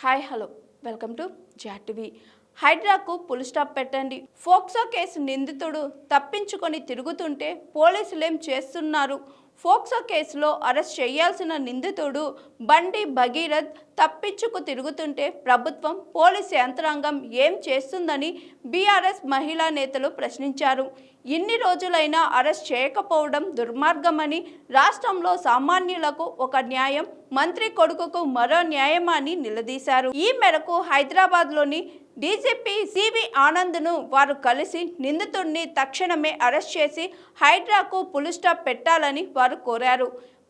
Hi hello welcome to జాటివి. హైడ్రాకు full stop పెట్టండి. ఫోక్సో కేసు నిందితుడు తప్పించుకొని తిరుగుతుంటే పోలీసులేం చేస్తున్నారు? ఫోక్సో కేసులో అరెస్ట్ చేయాల్సిన నిందితుడు బండి భగీరథ్ తప్పించుకు తిరుగుతుంటే ప్రభుత్వం పోలీసు యంత్రాంగం ఏం చేస్తుందని బీఆర్ఎస్ మహిళా నేతలు ప్రశ్నించారు. ఇన్ని రోజులైనా అరెస్ట్ చేయకపోవడం దుర్మార్గమని, రాష్ట్రంలో సామాన్యులకు ఒక న్యాయం, మంత్రి కొడుకుకు మరో న్యాయమని నిలదీశారు. ఈ మేరకు హైదరాబాద్లోని డీజీపీ సివి ఆనంద్ను వారు కలిసి నిందితుడిని తక్షణమే అరెస్ట్ చేసి హైడ్రాకు పుల్ స్టాప్ పెట్టాలని వారు కోరారు.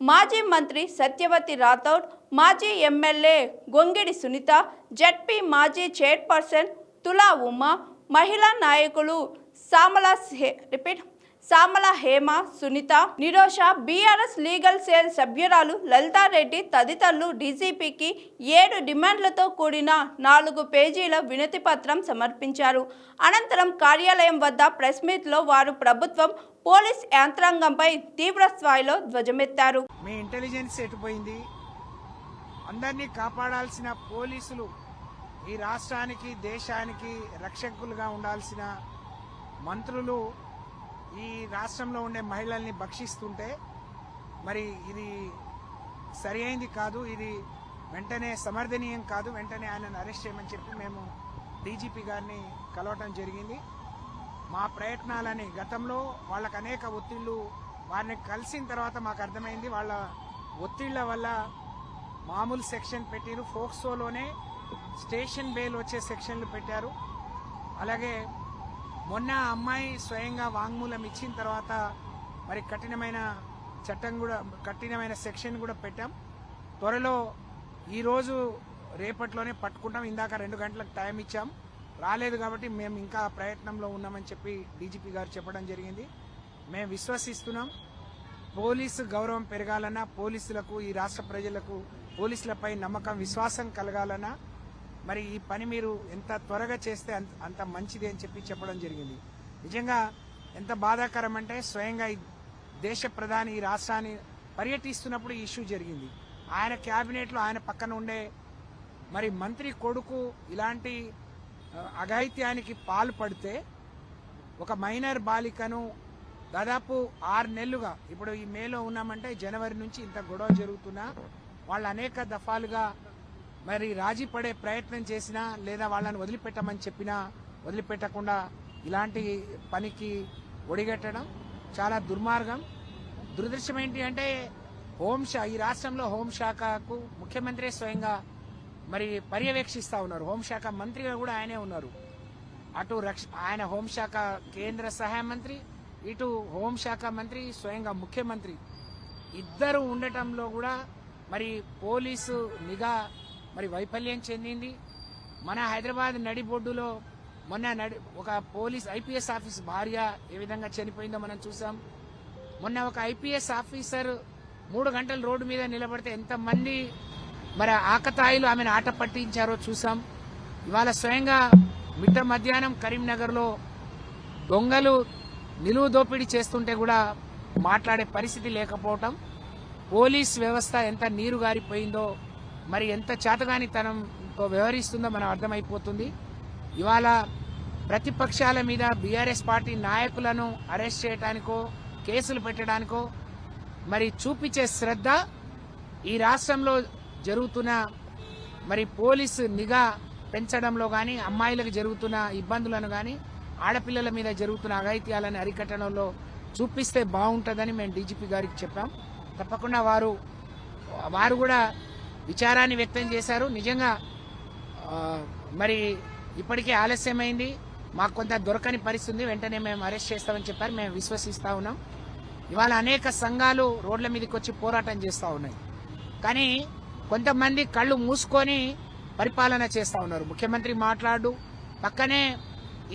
మాజీ మంత్రి సత్యవతి రాథోడ్, మాజీ ఎమ్మెల్యే గొంగిడి సునీత, జడ్పీ మాజీ చైర్పర్సన్ తులా ఉమా, మహిళా నాయకులు Samala Hema, Sunitha, Nirosha, BRS legal cell సభ్యురాలు లలితారెడ్డి తదితరులు డీజీపీకి 7 డిమాండ్లతో కూడిన 4 పేజీల వినతి పత్రం సమర్పించారు. అనంతరం కార్యాలయం వద్ద ప్రెస్ మీట్లో వారు ప్రభుత్వం, పోలీస్ యంత్రాంగంపై తీవ్ర స్థాయిలో ధ్వజమెత్తారు. మీ ఇంటెలిజెన్స్ ఎటుపోయింది? అందరినీ కాపాడాల్సిన పోలీసులు, ఈ రాష్ట్రానికి దేశానికి రక్షకులుగా ఉండాల్సిన మంత్రులు ఈ రాష్ట్రంలో ఉండే మహిళల్ని భక్షిస్తుంటే మరి ఇది సరి అయింది కాదు, ఇది వెంటనే సమర్థనీయం కాదు. వెంటనే ఆయనను అరెస్ట్ చేయమని చెప్పి మేము డీజీపీ గారిని కలవటం జరిగింది. మా ప్రయత్నాలని గతంలో వాళ్ళకు అనేక ఒత్తిళ్లు, వారిని కలిసిన తర్వాత మాకు అర్థమైంది వాళ్ళ ఒత్తిళ్ల వల్ల మామూలు సెక్షన్ పెట్టారు, ఫోక్సోలోనే స్టేషన్ బెయిల్ వచ్చే సెక్షన్లు పెట్టారు. అలాగే మొన్న అమ్మాయి స్వయంగా వాంగ్మూలం ఇచ్చిన తర్వాత మరి కఠినమైన చట్టం కూడా, కఠినమైన సెక్షన్ కూడా పెట్టాం. త్వరలో ఈరోజు రేపట్లోనే పట్టుకుంటాం. ఇందాక 2 గంటలకు టైం ఇచ్చాం, రాలేదు కాబట్టి మేము ఇంకా ప్రయత్నంలో ఉన్నామని చెప్పి డీజీపీ గారు చెప్పడం జరిగింది. మేము విశ్వసిస్తున్నాం, పోలీసు గౌరవం పెరగాలన్నా, పోలీసులకు, ఈ రాష్ట్ర ప్రజలకు పోలీసులపై నమ్మకం, విశ్వాసం కలగాలన్నా మరి ఈ పని మీరు ఎంత త్వరగా చేస్తే అంత మంచిది అని చెప్పి చెప్పడం జరిగింది. నిజంగా ఎంత బాధాకరం అంటే, స్వయంగా ఈ దేశ ప్రధాని ఈ రాష్ట్రాన్ని పర్యటిస్తున్నప్పుడు ఈ ఇష్యూ జరిగింది. ఆయన క్యాబినెట్లో ఆయన పక్కన ఉండే మరి మంత్రి కొడుకు ఇలాంటి అఘాయిత్యానికి పాల్పడితే ఒక మైనర్ బాలికను దాదాపు 6 నెలలుగా, ఇప్పుడు ఈ మేలో ఉన్నామంటే జనవరి నుంచి ఇంత గొడవ జరుగుతున్నా వాళ్ళు అనేక దఫాలుగా మరి రాజీ పడే ప్రయత్నం చేసినా, లేదా వాళ్ళని వదిలిపెట్టమని చెప్పినా వదిలిపెట్టకుండా ఇలాంటి పనికి ఒడిగట్టడం చాలా దుర్మార్గం. దురదృష్టం ఏంటి అంటే ఈ రాష్ట్రంలో హోంశాఖకు ముఖ్యమంత్రి స్వయంగా మరి పర్యవేక్షిస్తూ ఉన్నారు. హోంశాఖ మంత్రిగా కూడా ఆయనే ఉన్నారు. అటు ఆయన హోంశాఖ కేంద్ర సహాయ మంత్రి, ఇటు హోంశాఖ మంత్రి, స్వయంగా ముఖ్యమంత్రి ఇద్దరు ఉండటంలో కూడా మరి పోలీసు నిఘా మరి వైఫల్యం చెందింది. మన హైదరాబాద్ నడిబొడ్డులో మొన్న ఒక పోలీస్ ఐపీఎస్ ఆఫీస్ భార్య ఏ విధంగా చనిపోయిందో మనం చూసాం. మొన్న ఒక ఐపీఎస్ ఆఫీసర్ 3 గంటలు రోడ్డు మీద నిలబడితే ఎంతమంది మరి ఆకతాయిలు ఆమెను ఆట పట్టించారో చూసాం. ఇవాళ స్వయంగా మిట్ట మధ్యాహ్నం కరీంనగర్లో దొంగలు నిలువు దోపిడీ చేస్తుంటే కూడా మాట్లాడే పరిస్థితి లేకపోవటం, పోలీస్ వ్యవస్థ ఎంత నీరు గారిపోయిందో, మరి ఎంత చేతగానితనంతో వ్యవహరిస్తుందో మనం అర్థమైపోతుంది. ఇవాళ ప్రతిపక్షాల మీద బీఆర్ఎస్ పార్టీ నాయకులను అరెస్ట్ చేయడానికో, కేసులు పెట్టడానికో మరి చూపించే శ్రద్ధ ఈ రాష్ట్రంలో జరుగుతున్న మరి పోలీసు నిఘా పెంచడంలో కానీ, అమ్మాయిలకు జరుగుతున్న ఇబ్బందులను కానీ, ఆడపిల్లల మీద జరుగుతున్న అఘాయిత్యాలను అరికట్టడంలో చూపిస్తే బాగుంటుందని మేము డీజీపీ గారికి చెప్పాం. తప్పకుండా వారు కూడా విచారాన్ని వ్యక్తం చేశారు. నిజంగా మరి ఇప్పటికే ఆలస్యమైంది, మాకు కొంత దొరకని పరిస్థితి, వెంటనే మేము అరెస్ట్ చేస్తామని చెప్పారు. మేము విశ్వసిస్తూ ఉన్నాం. ఇవాళ అనేక సంఘాలు రోడ్ల మీదకి వచ్చి పోరాటం చేస్తూ ఉన్నాయి. కానీ కొంతమంది కళ్ళు మూసుకొని పరిపాలన చేస్తూ ఉన్నారు. ముఖ్యమంత్రి మాట్లాడు, పక్కనే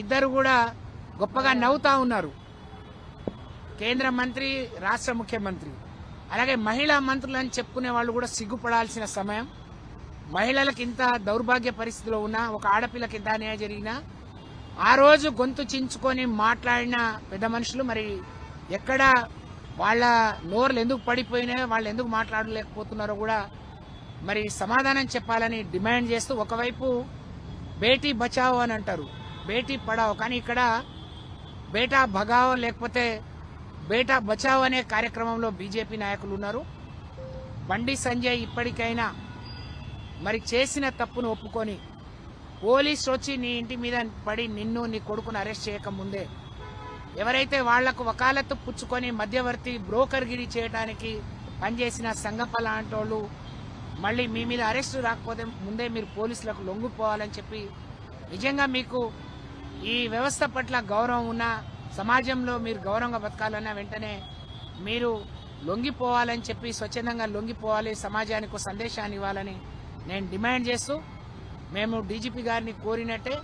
ఇద్దరు కూడా గొప్పగా నవ్వుతా ఉన్నారు, కేంద్ర మంత్రి, రాష్ట్ర ముఖ్యమంత్రి. అలాగే మహిళా మంత్రులు అని చెప్పుకునే వాళ్ళు కూడా సిగ్గుపడాల్సిన సమయం. మహిళలకు ఇంత దౌర్భాగ్య పరిస్థితిలో ఉన్నా, ఒక ఆడపిల్లకి ఇంత అన్యాయం జరిగినా ఆ రోజు గొంతు చించుకొని మాట్లాడిన పెద్ద మనుషులు మరి ఎక్కడ వాళ్ళ నోర్లు ఎందుకు పడిపోయినాయో, వాళ్ళు ఎందుకు మాట్లాడలేకపోతున్నారో కూడా మరి సమాధానం చెప్పాలని డిమాండ్ చేస్తూ ఒకవైపు బేటీ బచావో అని అంటారు, బేటీ పడావో, కానీ ఇక్కడ బేటా భగావో లేకపోతే బేటా బచావో అనే కార్యక్రమంలో బీజేపీ నాయకులు ఉన్నారు. బండి సంజయ్ ఇప్పటికైనా మరి చేసిన తప్పును ఒప్పుకొని పోలీసు వచ్చి నీ ఇంటి మీద పడి నిన్ను నీ కొడుకును అరెస్ట్ చేయకముందే ఎవరైతే వాళ్లకు వకాలత్తు పుచ్చుకొని మధ్యవర్తి బ్రోకర్గిరి చేయడానికి పనిచేసిన సంగప్ప లాంటి వాళ్ళు మళ్ళీ మీ మీద అరెస్టు రాకపోతే ముందే మీరు పోలీసులకు లొంగిపోవాలని చెప్పి, నిజంగా మీకు ఈ వ్యవస్థ పట్ల గౌరవం ఉన్నా, సమాజంలో మీరు గౌరవంగా బతకాలన్నా వెంటనే మీరు లొంగిపోవాలని చెప్పి, స్వచ్ఛందంగా లొంగిపోవాలి, సమాజానికి ఒక సందేశాన్ని ఇవ్వాలని నేను డిమాండ్ చేస్తూ, మేము డీజీపీ గారిని కోరినట్టే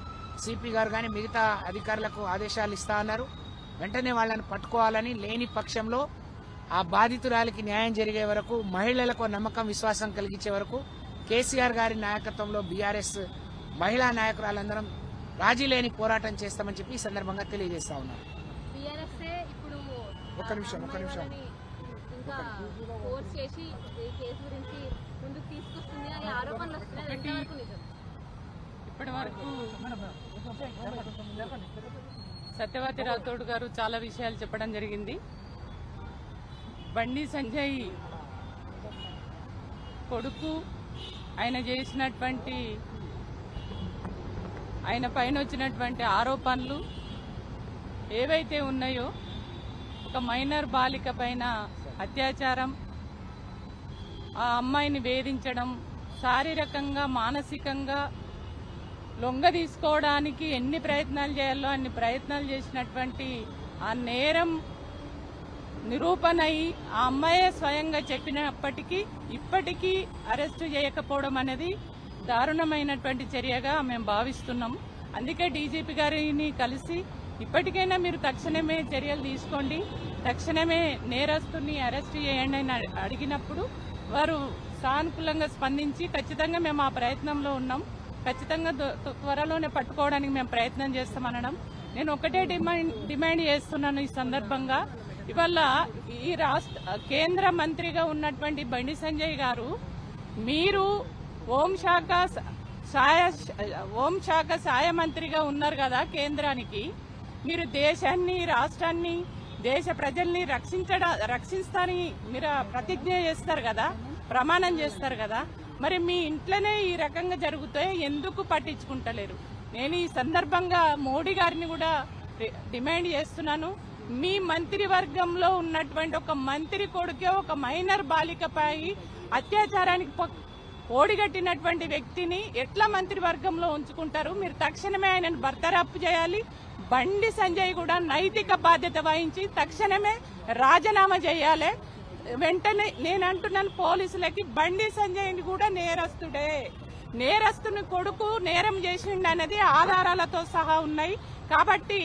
సిపి గారు కానీ మిగతా అధికారులకు ఆదేశాలు ఇస్తా ఉన్నారు. వెంటనే వాళ్ళని పట్టుకోవాలని, లేని పక్షంలో ఆ బాధితురాలికి న్యాయం జరిగే వరకు, మహిళలకు నమ్మకం విశ్వాసం కలిగించే వరకు కేసీఆర్ గారి నాయకత్వంలో బీఆర్ఎస్ మహిళా నాయకురాలందరం రాజీ లేని పోరాటం చేస్తామని చెప్పి ఈ సందర్భంగా తెలియజేస్తా ఉన్నారు. ఒక్క నిమిషం ఇంకా ఫోర్స్ చేసి ఈ కేసు గురించి ముందుకు తీసుకొస్తుంది అనే ఆరోపణలు వస్తున్నాయి. ఎంతవరకు నిజం? ఇప్పటి వరకు సత్యవతి రాథోడ్ గారు చాలా విషయాలు చెప్పడం జరిగింది. బండి సంజయ్ కొడుకు ఆయన చేసినటువంటి, ఆయన పైన వచ్చినటువంటి ఆరోపణలు ఏవైతే ఉన్నాయో, ఒక మైనర్ బాలిక పైన అత్యాచారం, ఆ అమ్మాయిని వేధించడం, శారీరకంగా మానసికంగా లొంగ తీసుకోవడానికి ఎన్ని ప్రయత్నాలు చేయాలో అన్ని ప్రయత్నాలు చేసినటువంటి ఆ నేరం నిరూపణ అయి ఆ అమ్మాయే స్వయంగా చెప్పినప్పటికీ ఇప్పటికీ అరెస్టు చేయకపోవడం అనేది దారుణమైనటువంటి చర్యగా మేము భావిస్తున్నాం. అందుకే డీజీపీ గారిని కలిసి ఇప్పటికైనా మీరు తక్షణమే చర్యలు తీసుకోండి, తక్షణమే నేరస్తుని అరెస్ట్ చేయండి అని అడిగినప్పుడు వారు సానుకూలంగా స్పందించి ఖచ్చితంగా మేము ఆ ప్రయత్నంలో ఉన్నాం, ఖచ్చితంగా త్వరలోనే పట్టుకోవడానికి మేము ప్రయత్నం చేస్తామనడం. నేను ఒకటే డిమాండ్ చేస్తున్నాను ఈ సందర్భంగా. ఇవాళ ఈ కేంద్ర మంత్రిగా ఉన్నటువంటి బండి సంజయ్ గారు, మీరు హోంశాఖ సాయ మంత్రిగా ఉన్నారు కదా కేంద్రానికి, మీరు దేశాన్ని, రాష్ట్రాన్ని, దేశ ప్రజల్ని రక్షిస్తారని మీరు ప్రతిజ్ఞ చేస్తారు కదా, ప్రమాణం చేస్తారు కదా, మరి మీ ఇంట్లోనే ఈ రకంగా జరుగుతే ఎందుకు పట్టించుకుంటలేరు? నేను ఈ సందర్భంగా మోడీ గారిని కూడా డిమాండ్ చేస్తున్నాను. మీ మంత్రివర్గంలో ఉన్నటువంటి ఒక మంత్రి కొడుకే ఒక మైనర్ బాలికపై అత్యాచారానికి ఓడిగట్టినటువంటి వ్యక్తిని ఎట్లా మంత్రివర్గంలో ఉంచుకుంటారు? మీరు తక్షణమే ఆయనను బర్తరఫ్ చేయాలి. బండి సంజయ్ కూడా నైతిక బాధ్యత వహించి తక్షణమే రాజీనామా చేయాలి. వెంటనే నేను అంటున్నాను పోలీసులకి, బండి సంజయ్ కూడా నేరస్తుడే, నేరస్తుని కొడుకు నేరం చేసిండు అనేది ఆధారాలతో సహా ఉన్నాయి. కాబట్టి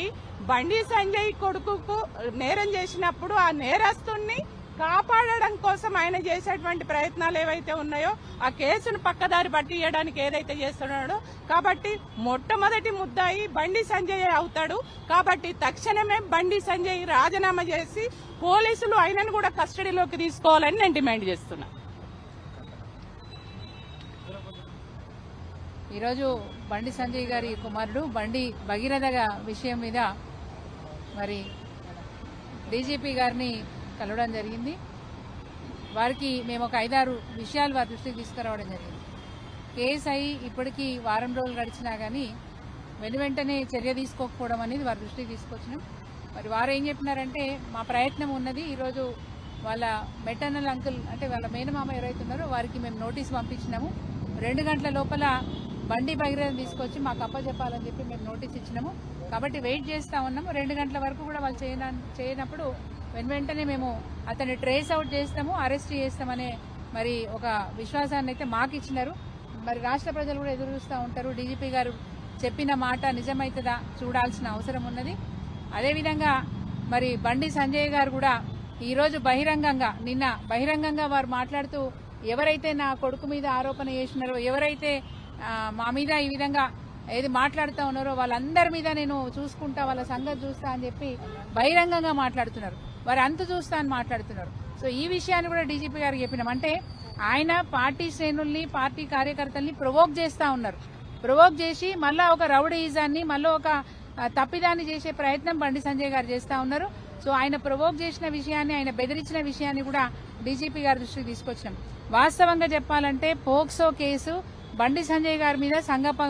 బండి సంజయ్ కొడుకుకు నేరం చేసినప్పుడు ఆ నేరస్తుని కాపాడడం కోసం ఆయన చేసేటువంటి ప్రయత్నాలు ఏవైతే ఉన్నాయో, ఆ కేసును పక్కదారి పట్టియడానికి ఏదైతే చేస్తున్నాడో, కాబట్టి మొట్టమొదటి ముద్దాయి బండి సంజయ్ అవుతాడు. కాబట్టి తక్షణమే బండి సంజయ్ రాజీనామా చేసి పోలీసులు ఆయనను కూడా కస్టడీలోకి తీసుకోవాలని నేను డిమాండ్ చేస్తున్నా. ఈరోజు బండి సంజయ్ గారి కుమారుడు బండి భగీరథ విషయం మీద మరి డీజీపీ గారిని కలవడం జరిగింది. వారికి మేము ఒక 5-6 విషయాలు వారి దృష్టికి తీసుకురావడం జరిగింది. కేసు అయి ఇప్పటికీ వారం రోజులు గడిచినా కానీ వెంటనే చర్య తీసుకోకపోవడం అనేది వారి దృష్టికి తీసుకొచ్చినాం. మరి వారు ఏం చెప్పినారంటే, మా ప్రయత్నం ఉన్నది, ఈరోజు వాళ్ళ మెటర్నల్ అంకుల్ అంటే వాళ్ళ మేనమామ ఎవరైతే ఉన్నారో వారికి మేము నోటీస్ పంపించినాము, 2 గంటల లోపల బండి భగీరథను తీసుకొచ్చి మాకు అప్పచెప్పాలని చెప్పి మేము నోటీస్ ఇచ్చినాము. కాబట్టి వెయిట్ చేస్తా ఉన్నాము. 2 గంటల వరకు కూడా వాళ్ళు చేయనప్పుడు వెంటనే మేము అతన్ని ట్రేస్ అవుట్ చేస్తాము, అరెస్ట్ చేస్తామనే మరి ఒక విశ్వాసాన్ని అయితే మాకు ఇచ్చినారు. మరి రాష్ట్ర ప్రజలు కూడా ఎదురు చూస్తూ ఉంటారు, డీజీపీ గారు చెప్పిన మాట నిజమైతుందా చూడాల్సిన అవసరం ఉన్నది. అదేవిధంగా మరి బండి సంజయ్ గారు కూడా ఈరోజు నిన్న బహిరంగంగా వారు మాట్లాడుతూ, ఎవరైతే నా కొడుకు మీద ఆరోపణ చేసినారో, ఎవరైతే మా మీద ఈ విధంగా ఏది మాట్లాడుతూ ఉన్నారో వాళ్ళందరి మీద నేను చూసుకుంటా, వాళ్ళ సంగతి చూస్తా అని చెప్పి బహిరంగంగా మాట్లాడుతున్నారు. వారు అంత చూస్తా అని మాట్లాడుతున్నారు. సో ఈ విషయాన్ని కూడా డీజీపీ గారికి చెప్పినాం. అంటే ఆయన పార్టీ శ్రేణుల్ని పార్టీ కార్యకర్తల్ని ప్రొవోక్ చేస్తా ఉన్నారు. ప్రొవోక్ చేసి మళ్ళా ఒక రౌడీయిజాన్ని మళ్ళీ ఒక తప్పిదాన్ని చేసే ప్రయత్నం బండి సంజయ్ గారు చేస్తా ఉన్నారు. సో ఆయన ప్రొవోక్ చేసిన విషయాన్ని, ఆయన బెదిరించిన విషయాన్ని కూడా డీజీపీ గారి దృష్టికి తీసుకొచ్చినాం. వాస్తవంగా చెప్పాలంటే పోక్సో కేసు బండి సంజయ్ గారి మీద సంగప్ప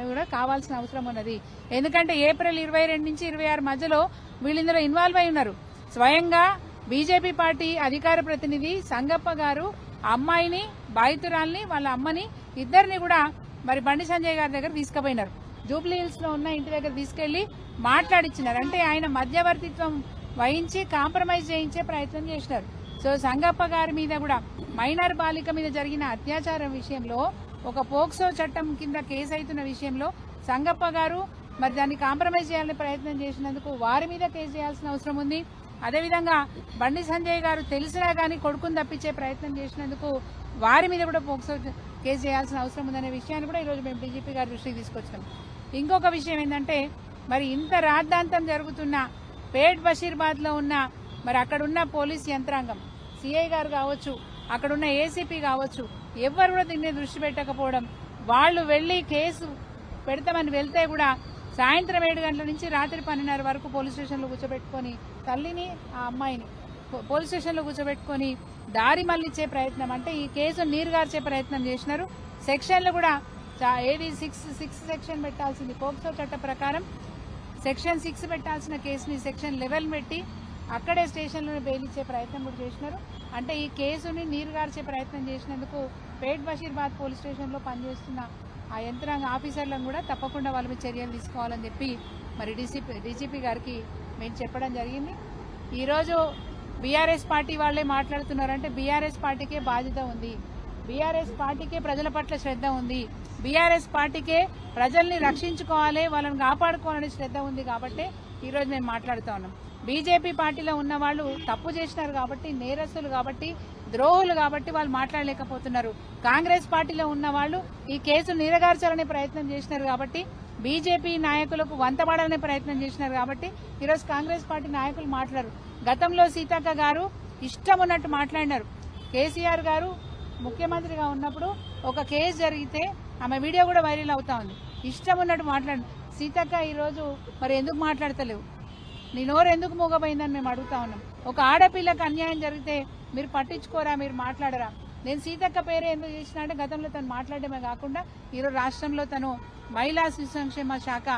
కూడా కావాల్సిన అవసరం ఉన్నది. ఎందుకంటే ఏప్రిల్ 22 నుంచి 26 మధ్యలో వీళ్ళిందులో ఇన్వాల్వ్ అయి ఉన్నారు. స్వయంగా బీజేపీ పార్టీ అధికార ప్రతినిధి సంగప్ప గారు అమ్మాయిని, బాధితురాల్ని, వాళ్ళ అమ్మని ఇద్దరిని కూడా మరి బండి సంజయ్ గారి దగ్గర తీసుకుపోయినారు. జూబ్లీ హిల్స్ లో ఉన్న ఇంటి దగ్గర తీసుకెళ్లి మాట్లాడిచ్చినారు. అంటే ఆయన మధ్యవర్తిత్వం వహించి కాంప్రమైజ్ చేయించే ప్రయత్నం చేసినారు. సో సంగప్ప గారి మీద కూడా మైనర్ బాలిక మీద జరిగిన అత్యాచారం విషయంలో ఒక పోక్సో చట్టం కింద కేసు అవుతున్న విషయంలో సంగప్ప గారు మరి దాన్ని కాంప్రమైజ్ చేయాలని ప్రయత్నం చేసినందుకు వారి మీద కేసు చేయాల్సిన అవసరం ఉంది. అదేవిధంగా బండి సంజయ్ గారు తెలిసినా గానీ కొడుకుని తప్పించే ప్రయత్నం చేసినందుకు వారి మీద కూడా పోక్సో కేసు చేయాల్సిన అవసరం ఉందనే విషయాన్ని కూడా ఈరోజు మేము డీజీపీ గారి దృష్టికి తీసుకొచ్చాం. ఇంకొక విషయం ఏంటంటే మరి ఇంత రాద్ధాంతం జరుగుతున్న పేట్ బషీర్బాద్ లో ఉన్న మరి అక్కడున్న పోలీస్ యంత్రాంగం, సిఐ గారు కావచ్చు, అక్కడున్న ఏసీపీ కావచ్చు, ఎవ్వరు కూడా దీన్ని దృష్టి పెట్టకపోవడం, వాళ్ళు వెళ్లి కేసు పెడతామని వెళ్తే కూడా సాయంత్రం 7 గంటల నుంచి రాత్రి 12:30 వరకు పోలీస్ స్టేషన్లో కూర్చోబెట్టుకుని తల్లిని, ఆ అమ్మాయిని పోలీస్ స్టేషన్లో కూర్చోబెట్టుకుని దారి మళ్లించే ప్రయత్నం, అంటే ఈ కేసు నీరుగార్చే ప్రయత్నం చేసినారు. సెక్షన్లు కూడా ఏది 6 సెక్షన్ పెట్టాల్సింది పోక్సో చట్ట ప్రకారం సెక్షన్ 6 పెట్టాల్సిన కేసుని సెక్షన్ 11 పెట్టి అక్కడే స్టేషన్లోనే బెయిల్ ఇచ్చే ప్రయత్నం కూడా చేసినారు. అంటే ఈ కేసుని నీరుగార్చే ప్రయత్నం చేసినందుకు పేట్ బషీర్బాద్ పోలీస్ స్టేషన్లో పనిచేస్తున్న ఆ యంత్రాంగ ఆఫీసర్లను కూడా తప్పకుండా వాళ్ళ మీద చర్యలు తీసుకోవాలని చెప్పి మరి డీజీపీ గారికి మేము చెప్పడం జరిగింది. ఈరోజు బీఆర్ఎస్ పార్టీ వాళ్లే మాట్లాడుతున్నారంటే బీఆర్ఎస్ పార్టీకే బాధ్యత ఉంది, బీఆర్ఎస్ పార్టీకే ప్రజల పట్ల శ్రద్ధ ఉంది, బీఆర్ఎస్ పార్టీకే ప్రజల్ని రక్షించుకోవాలి, వాళ్ళని కాపాడుకోవాలనే శ్రద్ధ ఉంది. కాబట్టి ఈరోజు మేము మాట్లాడుతూ ఉన్నాం. బీజేపీ పార్టీలో ఉన్న వాళ్ళు తప్పు చేసినారు కాబట్టి, నేరస్తులు కాబట్టి, ద్రోహులు కాబట్టి వాళ్ళు మాట్లాడలేకపోతున్నారు. కాంగ్రెస్ పార్టీలో ఉన్న వాళ్ళు ఈ కేసు నీరగార్చాలనే ప్రయత్నం చేసినారు కాబట్టి, బీజేపీ నాయకులకు వంతపడాలనే ప్రయత్నం చేసినారు కాబట్టి ఈరోజు కాంగ్రెస్ పార్టీ నాయకులు మాట్లాడరు. గతంలో సీతక్క గారు ఇష్టం ఉన్నట్టు మాట్లాడినారు. కేసీఆర్ గారు ముఖ్యమంత్రిగా ఉన్నప్పుడు ఒక కేసు జరిగితే ఆమె వీడియో కూడా వైరల్ అవుతా ఉంది. ఇష్టం ఉన్నట్టు మాట్లాడు. సీతక్క ఈరోజు మరి ఎందుకు మాట్లాడతలేవు, నీ నోరు ఎందుకు మూగపోయిందని మేము అడుగుతా ఉన్నాం. ఒక ఆడపిల్లకు అన్యాయం జరిగితే మీరు పట్టించుకోరా, మీరు మాట్లాడరా? నేను సీతక్క పేరే ఎందుకు చేసిన అంటే గతంలో తను మాట్లాడమే కాకుండా ఈరోజు రాష్ట్రంలో తను మహిళా శిశు సంక్షేమ శాఖ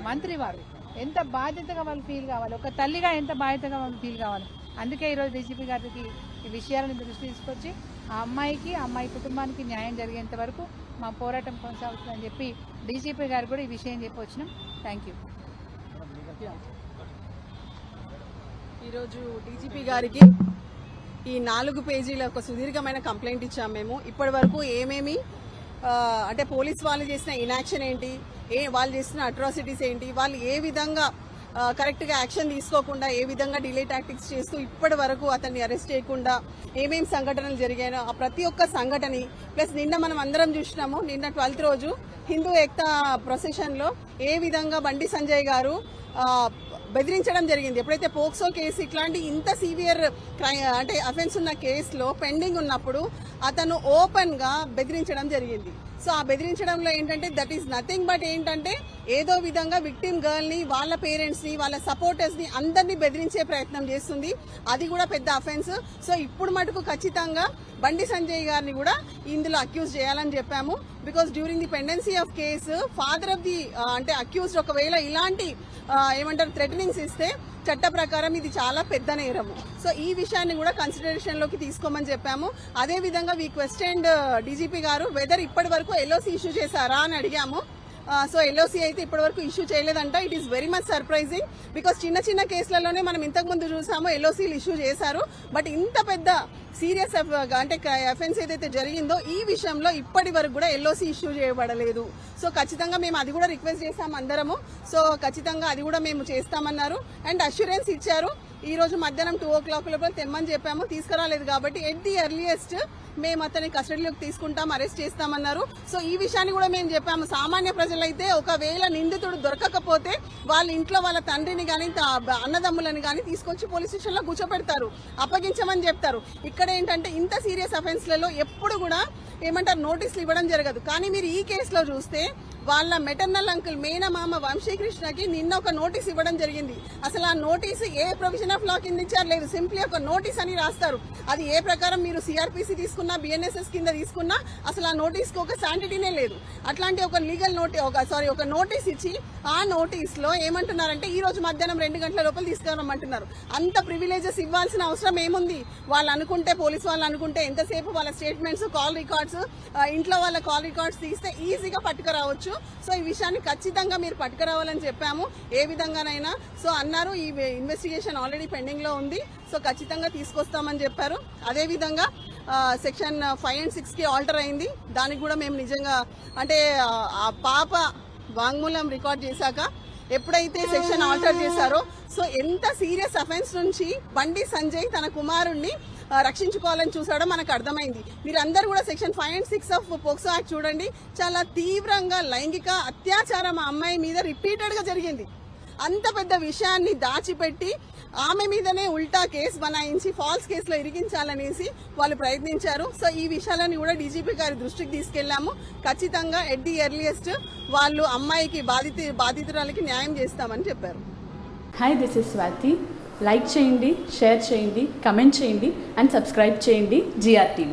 మంత్రి. వారు ఎంత బాధ్యతగా వాళ్ళు ఫీల్ కావాలి, ఒక తల్లిగా ఎంత బాధ్యతగా వాళ్ళు ఫీల్ కావాలి. అందుకే ఈరోజు డీజీపీ గారికి ఈ విషయాలను దృష్టి తీసుకొచ్చి ఆ అమ్మాయికి, ఆ అమ్మాయి కుటుంబానికి న్యాయం జరిగేంత వరకు మా పోరాటం కొనసాగుతుందని చెప్పి డీజీపీ గారు కూడా ఈ విషయం చెప్పి వచ్చినాం. Thank you. ఈరోజు డీజీపీ గారికి ఈ 4 పేజీల ఒక సుదీర్ఘమైన కంప్లైంట్ ఇచ్చాం మేము. ఇప్పటి వరకు ఏమేమి అంటే పోలీస్ వాళ్ళు చేసిన ఇనాక్షన్ ఏంటి, వాళ్ళు చేసిన అట్రాసిటీస్ ఏంటి, వాళ్ళు ఏ విధంగా కరెక్ట్ గా యాక్షన్ తీసుకోకుండా ఏ విధంగా డిలే టాక్టిక్స్ చేస్తూ ఇప్పటి వరకు అతన్ని అరెస్ట్ చేయకుండా ఏమేమి సంఘటనలు జరిగాయో ఆ ప్రతి ఒక్క సంఘటన ప్లస్ నిన్న మనం అందరం చూసినాము. నిన్న 12th రోజు హిందూ ఏక్తా ప్రొసెషన్ లో ఏ విధంగా బండి సంజయ్ గారు బెదిరించడం జరిగింది. ఎప్పుడైతే పోక్సో కేసు ఇట్లాంటి ఇంత సీవియర్ అంటే అఫెన్స్ ఉన్న కేసులో పెండింగ్ ఉన్నప్పుడు అతను ఓపెన్ గా బెదిరించడం జరిగింది. సో ఆ బెదిరించడంలో ఏంటంటే దట్ ఈస్ నథింగ్ బట్ ఏంటంటే ఏదో విధంగా విక్టిమ్ గర్ల్ ని, వాళ్ళ పేరెంట్స్ ని, వాళ్ళ సపోర్టర్స్ ని అందరినీ బెదిరించే ప్రయత్నం చేస్తుంది. అది కూడా పెద్ద అఫెన్స్. సో ఇప్పుడు మటుకు ఖచ్చితంగా బండి సంజయ్ గారిని కూడా ఇందులో అక్యూజ్ చేయాలని చెప్పాము. Because during the pendency of case father of the అంటే అక్యూజ్డ్ ఒకవేళ ఇలాంటి ఏమంటారు థ్రెటనింగ్స్ ఇస్తే చట్ట ప్రకారం ఇది చాలా పెద్ద నేరము. సో ఈ విషయాన్ని కూడా కన్సిడరేషన్ లోకి తీసుకోమని చెప్పాము. అదే విధంగా వీ క్వశ్చన్డ్ డీజీపీ గారు వెదర్ ఇప్పటి వరకు ఎల్ఓసి ఇష్యూ చేశారా అని అడిగాము. సో ఎల్ఓసి అయితే ఇప్పటి వరకు ఇష్యూ చేయలేదంట. It is very much surprising because చిన్న చిన్న కేసులలోనే మనం ఇంతకు ముందు చూసాము ఎల్ఓసీలు ఇష్యూ చేశారు. బట్ ఇంత పెద్ద సీరియస్ అంటే అఫెన్స్ ఏదైతే జరిగిందో ఈ విషయంలో ఇప్పటి వరకు కూడా ఎల్ఓసి ఇష్యూ చేయబడలేదు. సో ఖచ్చితంగా మేము అది కూడా రిక్వెస్ట్ చేస్తాం అందరము. సో ఖచ్చితంగా అది కూడా మేము చేస్తామన్నారు అండ్ అష్యూరెన్స్ ఇచ్చారు. ఈ రోజు మధ్యాహ్నం 2 o'clock లోపల తెమ్మని చెప్పాము, తీసుకురాలేదు. కాబట్టి ఎట్ ది ఎర్లియస్ట్ మేము అతని కస్టడీలోకి తీసుకుంటాం, అరెస్ట్ చేస్తామన్నారు. సో ఈ విషయాన్ని కూడా మేము చెప్పాము. సామాన్య ప్రజలైతే ఒకవేళ నిందితుడు దొరకకపోతే వాళ్ళ ఇంట్లో వాళ్ళ తండ్రిని కానీ అన్నదమ్ములని కానీ తీసుకొచ్చి పోలీస్ స్టేషన్ లో కూర్చోపెడతారు, అప్పగించమని చెప్తారు. ఇక్కడ ఏంటంటే ఇంత సీరియస్ అఫెన్స్లలో ఎప్పుడు కూడా ఏమంటారు నోటీసులు ఇవ్వడం జరగదు. కానీ మీరు ఈ కేసులో చూస్తే వాళ్ళ మెటర్నల్ అంకుల్ మేనమామ వంశీకృష్ణకి నిన్న ఒక నోటీస్ ఇవ్వడం జరిగింది. అసలు ఆ notice A provision of law కింద ఇచ్చారు లేదు, సింప్లీ ఒక నోటీస్ అని రాస్తారు. అది ఏ ప్రకారం మీరు సిఆర్పిసి తీసుకున్నా బిఎన్ఎస్ఎస్ కింద తీసుకున్నా అసలు ఆ నోటీస్ కి ఒక శాంటిటీనే లేదు. అట్లాంటి ఒక లీగల్ ఒక నోటీస్ ఇచ్చి ఆ నోటీస్ లో ఏమంటున్నారంటే ఈ రోజు మధ్యాహ్నం 2 గంటల లోపల తీసుకురమ్మంటున్నారు. అంత ప్రివిలేజెస్ ఇవ్వాల్సిన అవసరం ఏముంది? వాళ్ళు అనుకుంటే, పోలీసు వాళ్ళు అనుకుంటే ఎంతసేపు వాళ్ళ స్టేట్మెంట్స్, కాల్ రికార్డ్స్, ఇంట్లో వాళ్ళ కాల్ రికార్డ్స్ తీస్తే ఈజీగా పట్టుకురావచ్చు. సో ఈ విషయాన్ని ఖచ్చితంగా మీరు పట్టుకురావాలని చెప్పాము ఏ విధంగానైనా. సో అన్నారు ఈ ఇన్వెస్టిగేషన్ ఆల్రెడీ పెండింగ్ లో ఉంది, సో ఖచ్చితంగా తీసుకొస్తామని చెప్పారు. అదే విధంగా సెక్షన్ 5 and 6 కి ఆల్టర్ అయింది. దానికి కూడా మేము నిజంగా అంటే ఆ పాప వాంగ్మూలం రికార్డ్ చేశాక ఎప్పుడైతే సెక్షన్ ఆల్టర్ చేశారో, సో ఎంత సీరియస్ అఫెన్స్ నుంచి బండి సంజయ్ తన కుమారుణ్ణి రక్షించుకోవాలని చూసాడో మనకు అర్థమైంది. మీరందరూ కూడా section 5 and 6 of POCSO act చూడండి. చాలా తీవ్రంగా లైంగిక అత్యాచారం ఆ అమ్మాయి మీద రిపీటెడ్ గా జరిగింది. అంత పెద్ద విషయాన్ని దాచిపెట్టి ఆమె మీదనే ఉల్టా కేసు బనాయించి ఫాల్స్ కేసులో ఇరిగించాలనేసి వాళ్ళు ప్రయత్నించారు. సో ఈ విషయాలను కూడా డీజీపీ గారి దృష్టికి తీసుకెళ్లాము. ఖచ్చితంగా ఎట్ ది ఎర్లియస్ట్ వాళ్ళు అమ్మాయికి బాధితురాలకి న్యాయం చేస్తామని చెప్పారు. Hi, this is Swathi. Like చేయండి, షేర్ చేయండి, కమెంట్ చేయండి అండ్ సబ్స్క్రైబ్ చేయండి GRTV.